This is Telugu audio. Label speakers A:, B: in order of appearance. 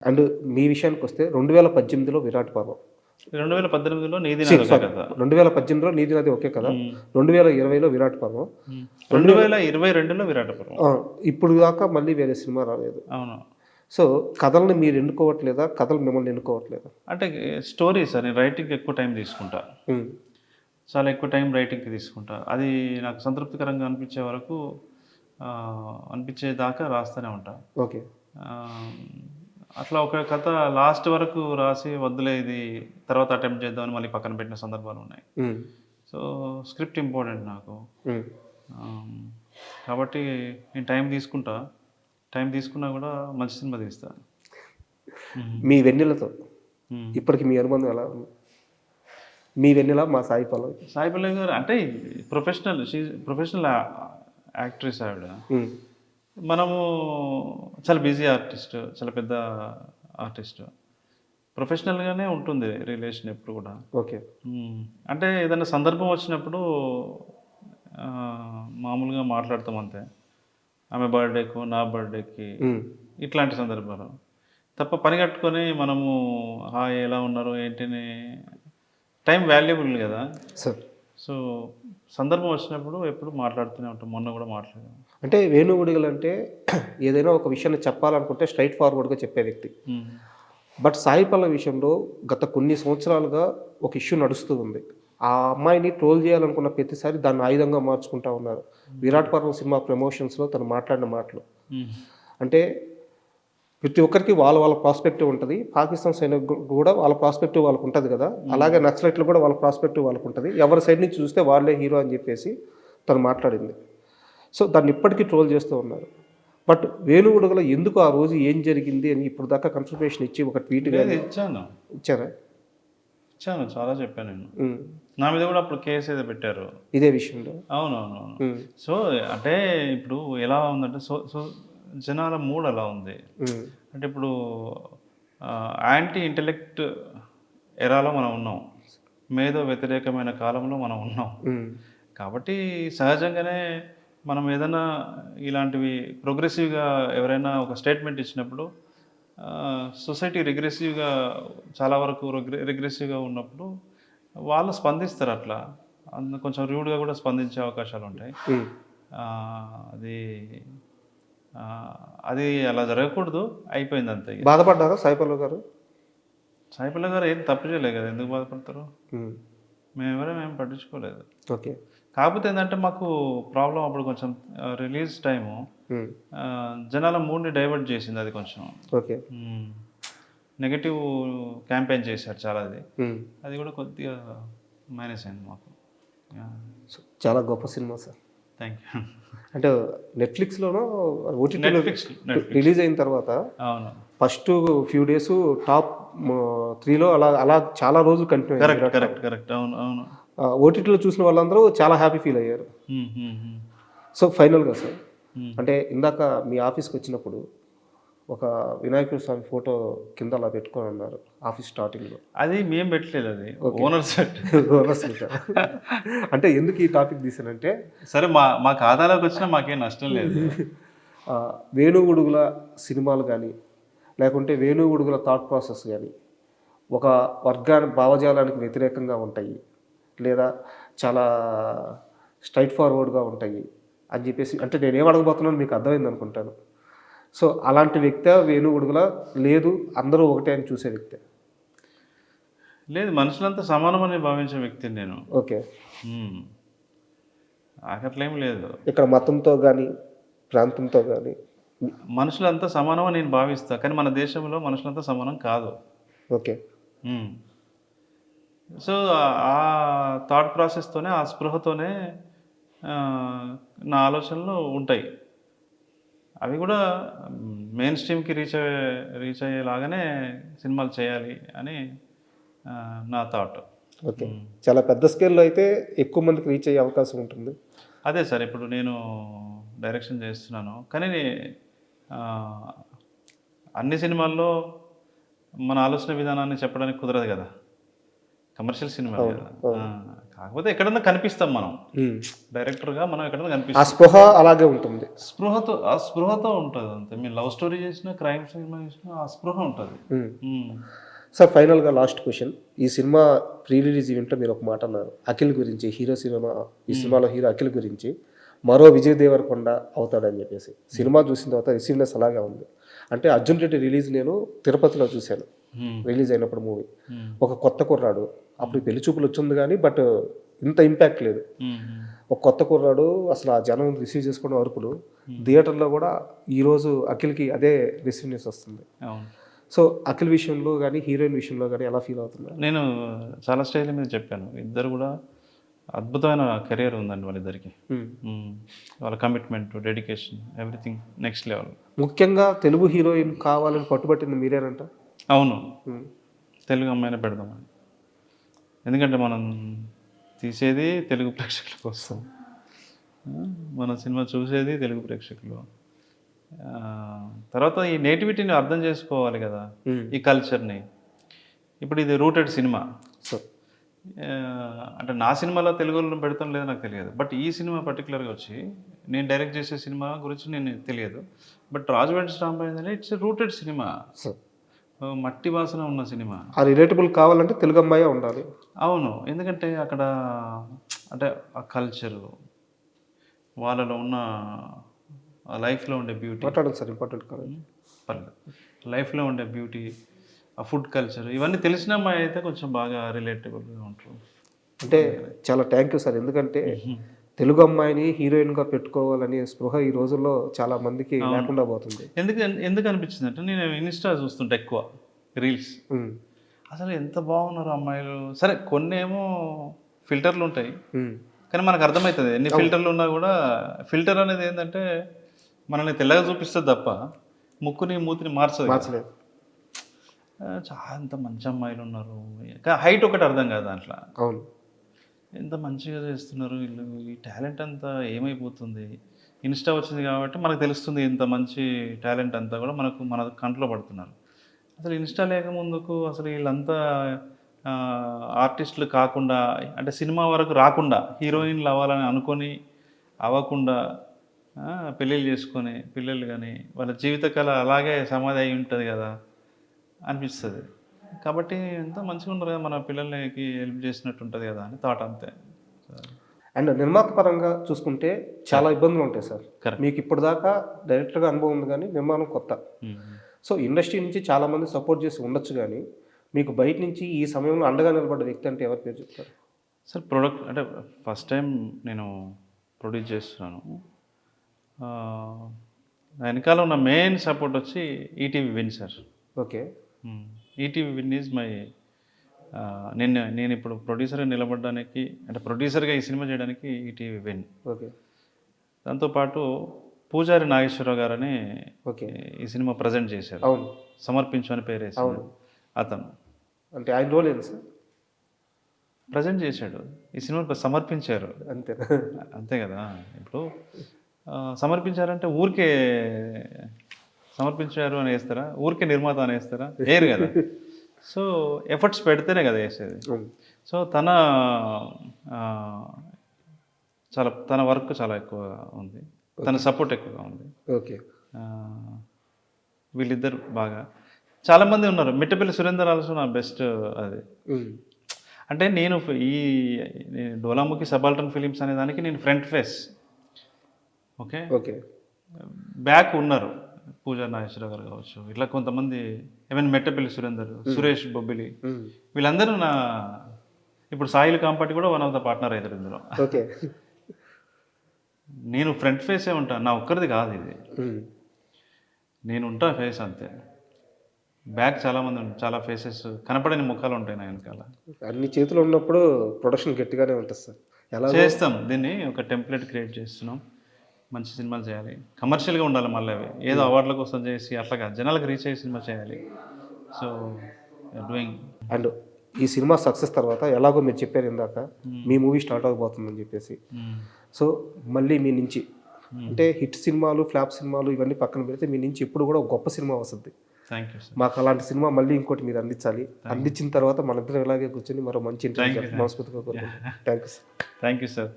A: అండ్ మీ విషయానికొస్తే 2018లో 'విరాట్ పర్వం'.
B: 2018లో 'నీది
A: ఛీ!
B: నాది ఒకే
A: సారీ,
B: కథ'.
A: 2018లో 'నీది నాది ఒకే కథ'.
B: హ్మ్.
A: 2020లో 'విరాట్ పర్వం'.
B: 2022లో 'విరాట పర్వం'.
A: ఆ! ఇప్పుడు దాకా మళ్ళీ వేరే సినిమా రాలేదు.
B: అవును.
A: సో, కథల్ని మీరు ఎన్నుకోవట్లేదా? కథలు మిమ్మల్ని ఎన్నుకోవట్లేదా?
B: అంటే స్టోరీ సార్, నేను రైటింగ్‌కి ఎక్కువ టైం తీసుకుంటా.
A: హ్మ్.
B: చాలా ఎక్కువ టైం రైటింగ్‌కి తీసుకుంటా. అది నాకు సంతృప్తికరంగా అనిపించే వరకు అనిపించేదాకా రాస్తూనే ఉంటా.
A: ఓకే.
B: ఆహ్, అట్లా ఒక కథ లాస్ట్ వరకు రాసి వద్దులే ఇది తర్వాత అటెంప్ట్ చేద్దామని మళ్ళీ పక్కన పెట్టిన సందర్భాలున్నాయి.
A: హ్మ్.
B: సో, స్క్రిప్ట్ ఇంపార్టెంట్ నాకు.
A: హ్మ్.
B: ఆహ్, కాబట్టి నేను టైం తీసుకుంటా. టైం తీసుకున్నా గూడా మంచి సినిమా తీస్తా. హ్మ్.
A: మీ 'వెన్నెల'తో
B: హ్మ్.
A: ఇప్పటికి మీ అనుబంధం ఎలా ఉంది? మీ 'వెన్నెల', మా 'సాయి పల్లవి'.
B: సాయి పల్లవి గారు అంటే ప్రొఫెషనల్ యాక్ట్రెస్ ఆవిడ.
A: హ్మ్.
B: మనము చాలా బిజీ ఆర్టిస్ట్. చాలా పెద్ద ఆర్టిస్ట్. ప్రొఫెషనల్‌గానే ఉంటుంది రిలేషన్ ఎప్పుడు గూడా.
A: ఓకే.
B: హ్మ్. అంటే ఏదైనా సందర్భం వచ్చినప్పుడు మామూలుగా మాట్లాడతాం అంతే. ఆమె బర్త్‌డేకో, నా బర్త్‌డేకి
A: హ్మ్.
B: ఇట్లాంటి సందర్భాలు. తప్ప పని కట్టుకొని మనము హాయ్ ఎలా ఉన్నారు ఏంటి అని టైం వాల్యుబుల్ గదా!
A: సార్,
B: సో, సందర్భం వచ్చినప్పుడు ఎప్పుడు మాట్లాడుతూనే ఉంటాం. మొన్న గూడా మాట్లాడాం.
A: అంటే 'వేణు ఉడుగల్' అంటే ఏదైనా ఒక విషయాన్ని చెప్పాలనుకుంటే స్ట్రెయిట్ ఫార్వర్డ్‌గా చెప్పే వ్యక్తి.
B: హ్మ్.
A: బట్ 'సాయి పల్లవి' విషయంలో గత కొన్ని సంవత్సరాలుగా ఒక ఇష్యూ నడుస్తూ ఉంది. ఆ అమ్మాయిని ట్రోల్ చేయాలనుకున్న ప్రతిసారి దాన్ని ఆయుధంగా మార్చుకుంటా ఉన్నారు. 'విరాట్ పర్వం' సినిమా ప్రమోషన్స్‌లో తను మాట్లాడిన మాటలు.
B: హ్మ్.
A: అంటే ప్రతి ఒక్కరికి వాళ్ళ వాళ్ళ ప్రాస్పెక్టివ్ ఉంటది. పాకిస్తాన్ సైనికులకు గూడా వాళ్ళ ప్రాస్పెక్టివ్ వాళ్ళకుంటది గదా! అలాగే నక్సలైట్‌లు గూడా వాళ్ళ ప్రాస్పెక్టివ్ వాళ్ళకుంటది. ఎవరి సైడ్ నుంచి చూస్తే వాళ్ళే హీరో అని జెప్పేసి తను మాట్లాడింది. సో, దాన్ని ఇప్పటికీ ట్రోల్ చేస్తూ ఉన్నారు. బట్ 'వేణు ఉడుగల' ఎందుకు ఆ రోజు ఏం జరిగింది అని ఇప్పటిదాకా కన్ఫర్మేషన్ ఇచ్చి ఒక ట్వీట్
B: లేదు
A: గాని
B: ఇచ్చాను.
A: ఇచ్చారా?
B: ఇచ్చాను. చాలా చెప్పాను నేను.
A: హ్మ్.
B: నా మీద గూడా అప్పుడు కేస్ ఏదో పెట్టారు.
A: ఇదే విషయంలో.
B: అవునవునవును.
A: హ్మ్.
B: సో, అంటే ఇప్పుడు ఎలా ఉందంటే సో సో జనాల మూడ్ అలా ఉంది.
A: హ్మ్.
B: అంటే ఇప్పుడు యాంటీ ఇంటెలెక్ట్ ఎరాలో మనం ఉన్నాం. మేధో వ్యతిరేకమైన కాలంలో మనం ఉన్నాం.
A: హ్మ్.
B: కాబట్టి సహజంగానే మనం ఏదన్నా ఇలాంటివి ప్రోగ్రెసివ్‌గా ఎవరైనా ఒక స్టేట్మెంట్ ఇచ్చినప్పుడు సొసైటీ రిగ్రెసివ్‌గా చాలా వరకు రిగ్రెసివ్‌గా ఉన్నప్పుడు వాళ్ళు స్పందిస్తారు అట్లా. కొంచెం రూడ్‌గా కూడా స్పందించే అవకాశాలుంటాయి.
A: హ్మ్.
B: అది అది అలా జరగకూడదు. అయిపోయిందంతే ఇగ.
A: బాధపడ్డారా 'సాయి పల్లవి' గారు?
B: సాయి పల్లవి గారు ఏం తప్పు చేయలే కదా! ఎందుకు బాధపడతారు?
A: హ్మ్.
B: ఏం పట్టించుకోలేదు.
A: ఓకే.
B: కాకపోతే ఏందంటే మాకు ప్రాబ్లమ్ అప్పుడు కొంచెం రిలీజ్ టైము
A: హ్మ్.
B: జనాల మూడ్‌ని డైవర్ట్ చేసింది అది కొంచెం.
A: ఓకే.
B: హ్మ్. నెగెటివ్ క్యాంపెయిన్ చేశారు చాలా అది.
A: హ్మ్.
B: అది కూడా కొద్దిగా మైనస్ అయింది మాకు. యాహ్!
A: సో, చాలా గొప్ప సినిమా సార్.
B: Thank you.
A: అంటే నెట్‌ఫ్లిక్స్‌లోనో ఓటీటీలో
B: నెట్‌ఫ్లిక్స్.
A: రిలీజ్ అయిన తర్వాత
B: అవును.
A: ఫస్ట్ ఫ్యూ డేస్ టాప్ 3లో అలా అలా చాలా రోజులు కంటిన్యూ అయింది
B: కరెక్ట్.
A: 'విరాట్ పర్వం'.
B: కరెక్ట్. అవును. అవును.
A: ఓటీటీలో చూసిన వాళ్ళందరూ చాలా హ్యాపీ ఫీల్ అయ్యారు.
B: హ్మ్. హ్మ్. హ్మ్.
A: సో, ఫైనల్‌గా సార్,
B: హ్మ్.
A: అంటే ఇందాక మీ ఆఫీస్‌కొచ్చినప్పుడు ఒక వినాయకుడి స్వామి ఫోటో కింద అలా పెట్టుకొనన్నారు ఆఫీస్ స్టార్టింగ్‌లో.
B: అది మేము పెట్టలేదు అది.
A: ఓకే.
B: ఓనర్స్ పెట్టారు.
A: ఓనర్స్ పెట్టారు. అంటే ఎందుకు ఈ టాపిక్ తీసానంటే
B: సరే మా ఖాతాలోకి వచ్చినా మాకేం నష్టం లేదు.
A: 'వేణు ఉడుగుల' సినిమాలు గానీ, లేకుంటే 'వేణు ఉడుగుల' థాట్ ప్రాసెస్ గానీ, ఒక భావజాలానికి వ్యతిరేకంగా ఉంటాయి. లేదా చాలా స్ట్రెయిట్ ఫార్వర్డ్‌గా ఉంటాయి అని జెప్పేసి, అంటే నేనేం అడగబోతున్నానో మీకు అర్థమైందనుకుంటాను. సో, అలాంటి వ్యక్తా 'వేణు ఉడుగుల'? లేదు, అందరూ ఒకటే అని చూసే వ్యక్తా?
B: లేదు, మనుషులంతా సమానమని భావించే వ్యక్తిని నేను.
A: ఓకే.
B: హ్మ్. నాకట్లేం లేదు.
A: ఇక్కడ మతంతో గానీ, ప్రాంతంతో గానీ.
B: మనుషులంతా సమానమని నేను భావిస్తా. కానీ మన దేశంలో మనుషులంతా సమానం కాదు.
A: ఓకే.
B: హ్మ్. సో, ఆ థాట్ ప్రాసెస్‌తోనే, ఆ స్పృహతోనే ఆహ్, నా ఆలోచనలు ఉంటాయి. అవి గూడా మెయిన్ స్ట్రీమ్‌కి రీచ్ అయ్యేలాగానే సినిమాలు చేయాలి అని నా థాట్.
A: ఓకే.
B: హ్మ్.
A: చాలా పెద్ద స్కేల్‌లో అయితే ఎక్కువ మందికి రీచ్ అయ్యే అవకాశం ఉంటుంది.
B: అదే సార్, ఇప్పుడు నేను డైరెక్షన్ చేస్తున్నాను. కానీ ఆహ్, అన్ని సినిమాల్లో మన ఆలోచన విధానాన్ని చెప్పడానికి కుదరదు గదా! కమర్షియల్ సినిమా కదా. కాకపోతే ఎక్కడన్నా కనిపిస్తాం మనం, డైరెక్టర్గా మనం ఎక్కడన్నా
A: ఆ
B: కనిపిస్తాం.
A: స్పృహ అలాగే ఉంటుంది.
B: స్పృహతో ఉంటుంది అంతే. మీరు లవ్ స్టోరీ చేసినా, క్రైమ్ సినిమా చేసినా ఆ స్పృహ ఉంటుంది.
A: సార్ ఫైనల్గా లాస్ట్ క్వశ్చన్, ఈ సినిమా ప్రీ రిలీజ్ ఈవెంట్లో మీరు ఒక మాట అన్నారు అఖిల్ గురించి, హీరో సినిమా, ఈ సినిమాలో హీరో అఖిల్ గురించి మరో విజయ్ దేవరకొండ అవుతాడని చెప్పేసి. సినిమా చూసిన తర్వాత రిసీవ్నెస్ అలాగే ఉంది. అంటే అర్జున్ రెడ్డి రిలీజ్ నేను తిరుపతిలో చూశాను, రిలీజ్ అయినప్పుడు మూవీ. ఒక కొత్త కుర్రాడు, అప్పుడు పెళ్లి చూపులు వచ్చింది కానీ బట్ ఇంత ఇంపాక్ట్ లేదు. ఒక కొత్త కుర్రాడు అసలు ఆ జనం రిసీవ్ చేసుకునే అరుపులు థియేటర్లో కూడా ఈరోజు అఖిల్కి అదే రిసీవ్నెస్ వస్తుంది.
B: అవును.
A: సో అఖిల్ విషయంలో కానీ హీరోయిన్ విషయంలో కానీ ఎలా ఫీల్ అవుతున్నారు?
B: నేను చాలా స్టైల్ మీద చెప్పాను, ఇద్దరు కూడా అద్భుతమైన కెరియర్ ఉందండి వాళ్ళిద్దరికి. వాళ్ళ commitment, dedication, everything next level.
A: ముఖ్యంగా తెలుగు హీరోయిన్ కావాలని పట్టుబట్టింది మీరేనంట.
B: అవును, తెలుగు అమ్మాయినే పెడదామని. ఎందుకంటే మనం తీసేది తెలుగు ప్రేక్షకుల కోసం, మన సినిమా చూసేది తెలుగు ప్రేక్షకులు. తర్వాత ఈ నేటివిటీని అర్థం చేసుకోవాలి కదా, ఈ కల్చర్ని. ఇప్పుడు ఇది రూటెడ్ సినిమా.
A: సో
B: అంటే నా సినిమాలో తెలుగులో పెడతాం లేదో నాకు తెలియదు, బట్ ఈ సినిమా పర్టికులర్గా వచ్చి నేను డైరెక్ట్ చేసే సినిమా గురించి నేను తెలియదు. బట్ రాజు వెంకటరామయ్య ఏంటంటే ఇట్స్ రూటెడ్ సినిమా,
A: సో
B: మట్టి వాసన ఉన్న సినిమా.
A: ఆ రిలేటబుల్ కావాలంటే తెలుగు అమ్మాయే ఉండాలి.
B: అవును, ఎందుకంటే అక్కడ అంటే ఆ కల్చరు, వాళ్ళలో ఉన్న లైఫ్లో ఉండే బ్యూటీ.
A: మాట్లాడండి సార్, ఇంపార్టెంట్ కాదు.
B: పర్లేదు. లైఫ్లో ఉండే బ్యూటీ, ఆ ఫుడ్ కల్చర్, ఇవన్నీ తెలిసిన అమ్మాయి అయితే కొంచెం బాగా రిలేటబుల్గా ఉంటారు.
A: అంటే చాలా థ్యాంక్ యూ సార్, ఎందుకంటే తెలుగు అమ్మాయిని హీరోయిన్గా పెట్టుకోవాలని స్పృహ ఈ రోజుల్లో చాలా మందికి లేకుండా పోతుంది.
B: ఎందుకు అనిపించింది అంటే, నేను ఇన్స్టా చూస్తుంటే ఎక్కువ రీల్స్, అసలు ఎంత బాగున్నారు అమ్మాయిలు. సరే కొన్ని ఏమో ఫిల్టర్లు ఉంటాయి, కానీ మనకు అర్థమవుతుంది ఎన్ని ఫిల్టర్లు ఉన్నా కూడా. ఫిల్టర్ అనేది ఏంటంటే మనల్ని తెల్లగా చూపిస్తుంది తప్ప ముక్కుని మూతిని మార్చలేదు. చాలా ఎంత మంచి అమ్మాయిలు ఉన్నారు, హైట్ ఒకటి అర్థం కాదు దాంట్లో.
A: అవును,
B: ఎంత మంచిగా చేస్తున్నారు వీళ్ళు, ఈ టాలెంట్ అంతా ఏమైపోతుంది. ఇన్స్టా వచ్చింది కాబట్టి మనకు తెలుస్తుంది ఇంత మంచి టాలెంట్ అంతా కూడా మన కంట్లో పడుతున్నారు. అసలు ఇన్స్టా లేక ముందుకు అసలు వీళ్ళంతా ఆర్టిస్టులు కాకుండా, అంటే సినిమా వరకు రాకుండా హీరోయిన్లు అవ్వాలని అనుకొని అవ్వకుండా పెళ్ళిళ్ళు చేసుకొని పిల్లలు కానీ వాళ్ళ జీవితకాలం అలాగే సమాధి అయి ఉంటుంది కదా అనిపిస్తుంది. కాబట్టి ఎంత మంచిగా ఉండరు కదా, మన పిల్లలకి హెల్ప్ చేసినట్టు ఉంటుంది కదా అని థాట్ అంతే.
A: అండ్ నిర్మాత పరంగా చూసుకుంటే చాలా ఇబ్బందులు ఉంటాయి సార్.
B: Correct.
A: మీకు ఇప్పుడు దాకా డైరెక్టర్గా అనుభవం ఉంది కానీ నిర్మాణం కొత్త. సో ఇండస్ట్రీ నుంచి చాలామంది సపోర్ట్ చేసి ఉండొచ్చు, కానీ మీకు బయట నుంచి ఈ సమయంలో అండగా నిలబడ్డ వ్యక్తి అంటే ఎవరి పేరు చెప్తారు?
B: సార్ ప్రొడక్ట్ అంటే ఫస్ట్ టైం నేను ప్రొడ్యూస్ చేస్తున్నాను. వెనకాల ఉన్న మెయిన్ సపోర్ట్ వచ్చి ETV win sir.
A: Okay,
B: ETV win is my. నేను ఇప్పుడు ప్రొడ్యూసర్గా నిలబడడానికి, అంటే ప్రొడ్యూసర్గా ఈ సినిమా చేయడానికి ఈటీవీ విన్.
A: ఓకే,
B: దాంతోపాటు పూజారి నాగేశ్వరరావు గారని
A: ఓకే,
B: ఈ సినిమా ప్రజెంట్ చేశారు.
A: అవును,
B: సమర్పించు అని పేరు వేసారు.
A: అవును.
B: అతను
A: అంటే ఆయన రోల్ ఏంటి సార్?
B: ప్రజెంట్ చేశాడు, ఈ సినిమా సమర్పించారు
A: అంతేనా?
B: అంతే కదా. ఇప్పుడు సమర్పించారంటే ఊరికే సమర్పించారు అని వేస్తారా, ఊరికే నిర్మాత అని వేస్తారా? వేరు కదా. సో ఎఫర్ట్స్ పెడితేనే కదా వేసేది. సో తన వర్క్ చాలా ఎక్కువ ఉంది, తన సపోర్ట్ ఎక్కువగా ఉంది.
A: ఓకే,
B: వీళ్ళిద్దరు బాగా చాలామంది ఉన్నారు. మిట్టపల్లి సురేందర్ ఆల్సో నా బెస్ట్. అది అంటే నేను ఈ డోలాముఖి సబాల్టన్ ఫిలిమ్స్ అనే దానికి నేను front face. Okay,
A: okay,
B: back ఉన్నారు పూజా నాగేశ్వరరావు గారు కావచ్చు, ఇట్లా కొంతమంది, ఈవెన్ మెట్టపల్లి సురేందర్, సురేష్ బొబ్బిలి, వీళ్ళందరూ నా ఇప్పుడు సాయిల్ కాంపాటి కూడా వన్ ఆఫ్ ద పార్ట్నర్ అవుతారు ఇందులో.
A: ఓకే,
B: నేను ఫ్రంట్ ఫేసే ఉంటాను, నా ఒక్కరిది కాదు ఇది. నేను ఉంటా ఫేస్ అంతే. బ్యాక్ చాలామంది చాలా ఫేసెస్ కనపడని ముఖాలు ఉంటాయి నా వెనకాల.
A: అన్ని చేతులు ఉన్నప్పుడు ప్రొడక్షన్ గట్టిగానే ఉంటుంది సార్. ఎలా
B: చేస్తాం దీన్ని, ఒక టెంప్లెట్ క్రియేట్ చేస్తున్నాం. మంచి సినిమాలు చేయాలి, కమర్షియల్గా ఉండాలి. మళ్ళీ అవి ఏదో అవార్డుల కోసం చేసి అట్లాగా జనాలకు రీచ్ అయ్యే సినిమా చేయాలి. So doing.
A: అండ్ ఈ సినిమా సక్సెస్ తర్వాత ఎలాగో మీరు చెప్పారు ఇందాక మీ మూవీ స్టార్ట్ అవబోతుందని చెప్పేసి. సో మళ్ళీ మీ నుంచి అంటే హిట్ సినిమాలు, ఫ్లాప్ సినిమాలు ఇవన్నీ పక్కన పెడితే మీ నుంచి ఎప్పుడు కూడా ఒక గొప్ప సినిమా వస్తుంది.
B: Thank you sir.
A: మాకు అలాంటి సినిమా మళ్ళీ ఇంకోటి మీరు అందించాలి. అందించిన తర్వాత మన ఇద్దరం ఇలాగే కూర్చొని మరో మంచి ఇంటర్వ్యూ మనస్ఫూర్తిగా కోరుకుంటున్నాం. Thank you sir.
B: Thank you sir.